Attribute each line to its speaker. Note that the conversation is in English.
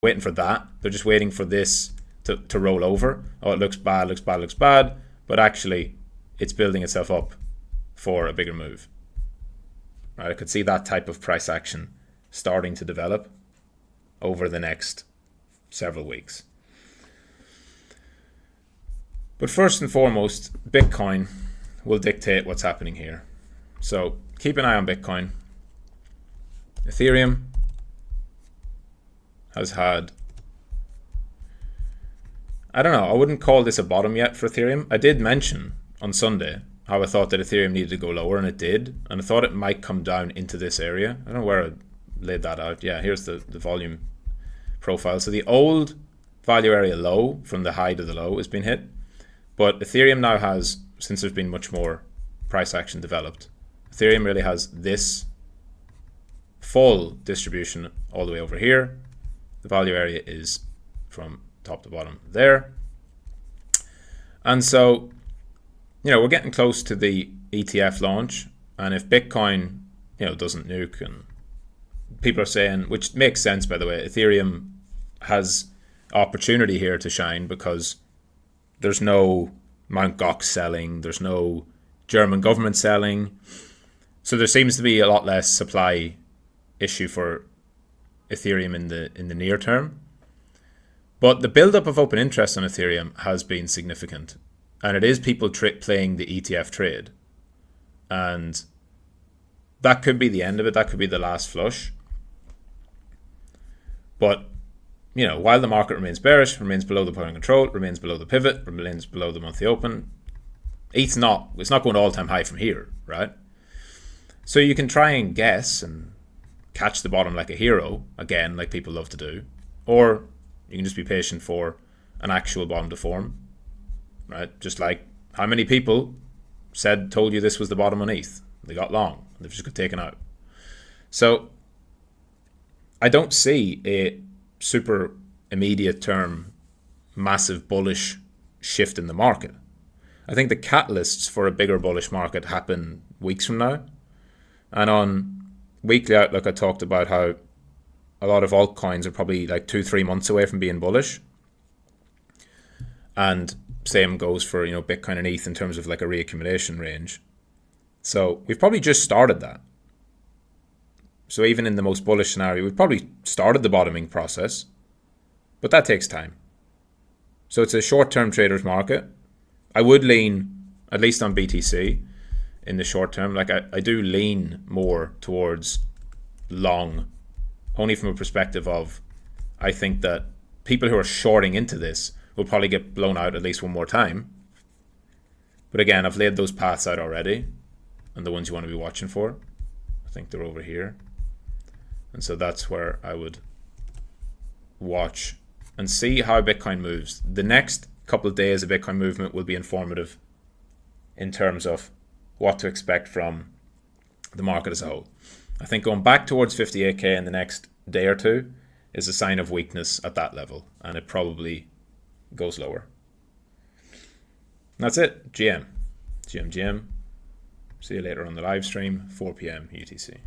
Speaker 1: waiting for that. They're just waiting for this to roll over. Oh, it looks bad, looks bad, looks bad. But actually, it's building itself up for a bigger move. Right? I could see that type of price action starting to develop over the next several weeks. But first and foremost, Bitcoin will dictate what's happening here. So keep an eye on Bitcoin. Ethereum has had, I don't know, I wouldn't call this a bottom yet for Ethereum. I did mention on Sunday how I thought that Ethereum needed to go lower, and it did. And I thought it might come down into this area. I don't know where I laid that out. Yeah, here's the volume profile. So the old value area low from the high to the low has been hit. But Ethereum now has, since there's been much more price action developed, Ethereum really has this full distribution all the way over here. The value area is from top to bottom there. And so, we're getting close to the ETF launch. And if Bitcoin, doesn't nuke, and people are saying, which makes sense, by the way, Ethereum has opportunity here to shine because there's no Mt. Gox selling, there's no German government selling. So there seems to be a lot less supply issue for Ethereum in the near term. But the buildup of open interest on Ethereum has been significant. And it is people playing the ETF trade. And that could be the end of it. That could be the last flush. But, while the market remains bearish, remains below the point of control, remains below the pivot, remains below the monthly open, it's not going to all-time high from here, right? So you can try and guess and catch the bottom like a hero, again, like people love to do. Or you can just be patient for an actual bottom to form, right? Just like how many people told you this was the bottom on ETH. They got long. They've just got taken out. So I don't see a super immediate term massive bullish shift in the market. I think the catalysts for a bigger bullish market happen weeks from now. And on Weekly Outlook, I talked about how a lot of altcoins are probably like 2-3 months away from being bullish. And same goes for, Bitcoin and ETH in terms of like a reaccumulation range. So we've probably just started that. So even in the most bullish scenario, we've probably started the bottoming process, but that takes time. So it's a short-term trader's market. I would lean, at least on BTC, in the short term. Like I do lean more towards long, only from a perspective of, I think that people who are shorting into this will probably get blown out at least one more time. But again, I've laid those paths out already, and the ones you want to be watching for, I think they're over here. And so that's where I would watch and see how Bitcoin moves. The next couple of days of Bitcoin movement will be informative in terms of what to expect from the market as a whole. I think going back towards 58k in the next day or two is a sign of weakness at that level, and it probably goes lower. And that's it. GM. See you later on the live stream, 4 p.m. UTC.